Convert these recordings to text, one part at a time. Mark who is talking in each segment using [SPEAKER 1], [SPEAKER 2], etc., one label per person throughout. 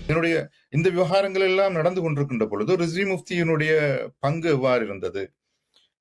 [SPEAKER 1] இதனுடைய இந்த விவகாரங்கள் எல்லாம் நடந்து கொண்டிருக்கின்ற பொழுது ரிஸ்வி முஃப்தியினுடைய பங்கு எவ்வாறு இருந்தது?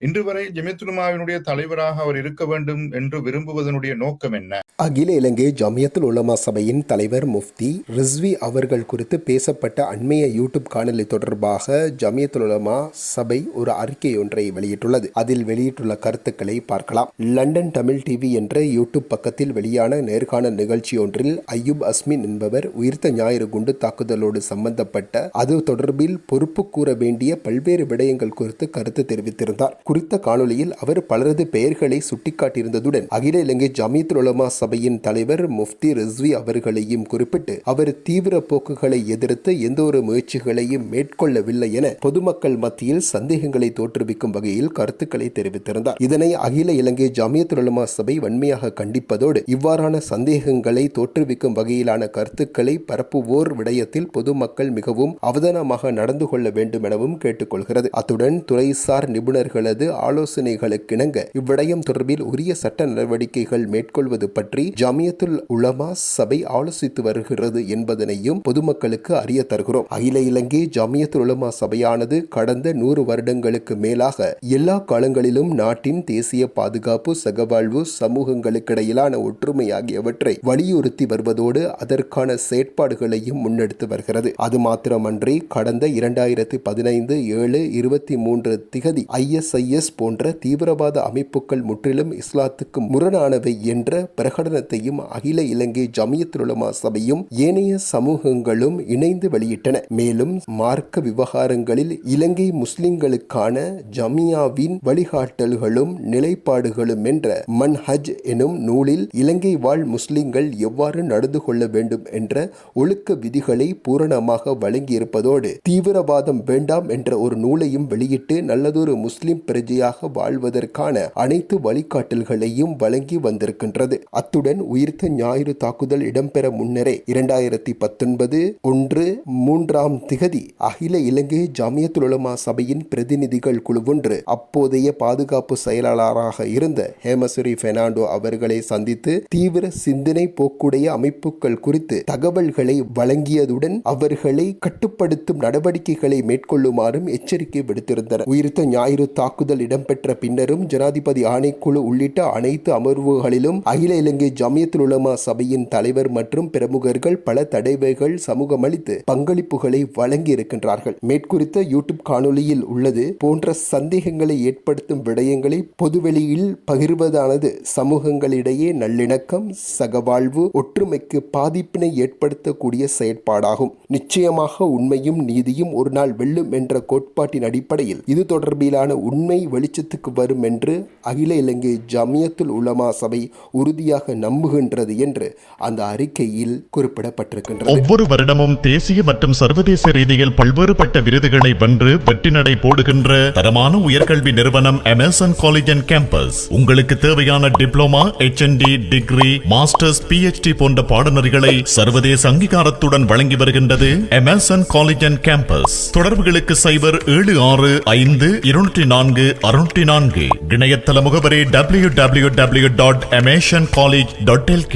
[SPEAKER 1] இன்று வரை ஜமியத்துல் உலமாவினுடைய தலைவராக அவர் இருக்க வேண்டும் என்று விரும்புவதனுடைய நோக்கம் என்ன?
[SPEAKER 2] அகில இலங்கை ஜமியத்துல் உலமா சபையின் தலைவர் முஃப்தி ரிஸ்வி அவர்கள் குறித்து பேசப்பட்ட அண்மைய யூடியூப் காணொலி தொடர்பாக ஜமியத்துல் உலமா சபை ஒரு அறிக்கை ஒன்றை வெளியிட்டுள்ளது. அதில் வெளியிட்டுள்ள கருத்துக்களை பார்க்கலாம். லண்டன் தமிழ் டிவி என்ற யூடியூப் பக்கத்தில் வெளியான நேர்காணல் நிகழ்ச்சி ஒன்றில் அய்யூப் அஸ்மின் என்பவர் உயிர்த்த ஞாயிறு குண்டு தாக்குதலோடு சம்பந்தப்பட்ட அது தொடர்பில் பொறுப்பு கூற வேண்டிய பல்வேறு விடயங்கள் குறித்து கருத்து தெரிவித்திருந்தார். குறித்த காணொலியில் அவர் பலரது பெயர்களை சுட்டிக்காட்டியிருந்ததுடன் அகில இலங்கை ஜமியத்துல் உலமா சபையின் தலைவர் முஃப்தி ரிஸ்வி அவர்களையும் குறிப்பிட்டு அவர் தீவிர போக்குகளை எதிர்த்து எந்த ஒரு முயற்சிகளையும் மேற்கொள்ளவில்லை என பொதுமக்கள் மத்தியில் சந்தேகங்களை தோற்றுவிக்கும் வகையில் கருத்துக்களை தெரிவித்திருந்தார். இதனை அகில இலங்கை ஜமியத்துல் உலமா சபை வன்மையாக கண்டிப்பதோடு இவ்வாறான சந்தேகங்களை தோற்றுவிக்கும் வகையிலான கருத்துக்களை பரப்புவோர் விடயத்தில் பொதுமக்கள் மிகவும் அவதானமாக நடந்து கொள்ள வேண்டும் எனவும் கேட்டுக்கொள்கிறது. அத்துடன் துறைசார் நிபுணர்களது ஆலோசனைகளுக்கிணங்க இவ்விடயம் தொடர்பில் உரிய சட்ட நடவடிக்கைகள் மேற்கொள்வது பற்றி ஜமியத்துல் உலமா சபை ஆலோசித்து வருகிறது என்பதனையும் பொதுமக்களுக்கு அறிய தருகிறோம். அகில இலங்கை ஜமியத்துல் உலமா சபையானது கடந்த 100 வருடங்களுக்கு மேலாக எல்லா காலங்களிலும் நாட்டின் தேசிய பாதுகாப்பு, சகவாழ்வு, சமூகங்களுக்கிடையிலான ஒற்றுமை ஆகியவற்றை வலியுறுத்தி வருவதோடு அதற்கான செயற்பாடுகளையும் முன்னெடுத்து வருகிறது. அது மாத்திரமன்றி கடந்த 2015 7/23 ISIS போன்ற தீவிரவாத அமைப்புகள் முற்றிலும் இஸ்லாத்துக்கு முரணானவை என்ற பிரகடனத்தையும் அகில இலங்கை ஜமியத்துல் உலமா சபையும் ஏனைய சமூகங்களும் இணைந்து வெளியிட்டன. மேலும் மார்க்க விவகாரங்களில் இலங்கை முஸ்லிம்களுக்கான ஜமியாவின் வழிகாட்டல்களும் நிலைப்பாடுகளும் என்ற மன்ஹஜ் எனும் நூலில் இலங்கை வாழ் முஸ்லிம்கள் எவ்வாறு நடந்து கொள்ள வேண்டும் என்ற ஒழுக்க விதிகளை பூரணமாக வழங்கியிருப்பதோடு தீவிரவாதம் வேண்டாம் என்ற ஒரு நூலையும் வெளியிட்டு நல்லதொரு முஸ்லிம் பிரஜையாக வாழ்வதற்கான அனைத்து வழிகாட்டல்களையும் வழங்கி வந்திருக்கின்றது. அத்துடன் உயிர்த்த ஞாயிறு தாக்குதல் இடம்பெற முன்னரே 2019 1/3 அகில இலங்கை ஜமியத்துல் உலமா சபையின் பிரதிநிதிகள் குழு ஒன்று அப்போதைய பாதுகாப்பு செயலாளராக இருந்த ஹேமஸ்ரீ பெர்னாண்டோ அவர்களை சந்தித்து தீவிர சிந்தனை போக்குடைய அமைப்புகள் குறித்து தகவல்களை வழங்கியதுடன் அவர்களை கட்டுப்படுத்தும் நடவடிக்கைகளை மேற்கொள்ளுமாறும் எச்சரிக்கை விடுத்திருந்தனர். உயிர்த்த ஞாயிறு தாக்குதல் இடம்பெற்ற பின்னரும் ஜனாதிபதி ஆணைக்குழு உள்ளிட்ட அனைத்து அமர்வுகளிலும் அகில இலங்கை ஜமியத்துல் உலமா சபையின் தலைவர் மற்றும் பிரமுகர்கள் பல தடவைகள் சமூகமளித்து பங்களிப்புகளை வழங்கி இருக்கின்றார்கள். மேற்குறித்த யூடியூப் காணொலியில் உள்ளது போன்ற சந்தேகங்களை ஏற்படுத்தும் விடயங்களை பொதுவெளியில் பகிர்வதானது சமூகங்களிடையே நல்லிணக்கம், சகவாழ்வு, ஒற்றுமைக்கு பாதிப்பினை ஏற்படுத்தக்கூடிய செயற்பாடாகும். நிச்சயமாக உண்மையும் நீதியும் ஒரு நாள் வெல்லும் என்ற கோட்பாட்டின் அடிப்படையில் இது தொடர்பிலான உண்மை வெளிச்சத்துக்கு வரும் என்று அகில இலங்கை ஜமியத்துல் உலமா சபை உறுதியாக நம்புகின்றது என்று அந்த அறிக்கையில் குறிப்பிடப்பட்டிருக்கின்றது.
[SPEAKER 3] ஒவ்வொரு வருடமும் தேசிய மற்றும் சர்வதேச ரீதியில் பல்வேறுபட்ட விருதுகளை வென்று வெற்றி நடை போடுகின்ற தரமான உயர்கல்வி நிறுவனம் எமர்சன் காலேஜ் அண்ட் கேம்பஸ் உங்களுக்கு தேவையான diploma, HND, degree, masters, PhD போன்ற பாடநெறிகளை சர்வதேச அங்கீகாரத்துடன் வழங்கி வருகின்றது எமர்சன் காலேஜ் அண்ட் கேம்பஸ். தொடர்புகளுக்கு 0765204 இணையதள முகவரி www.emersoncollege.lk.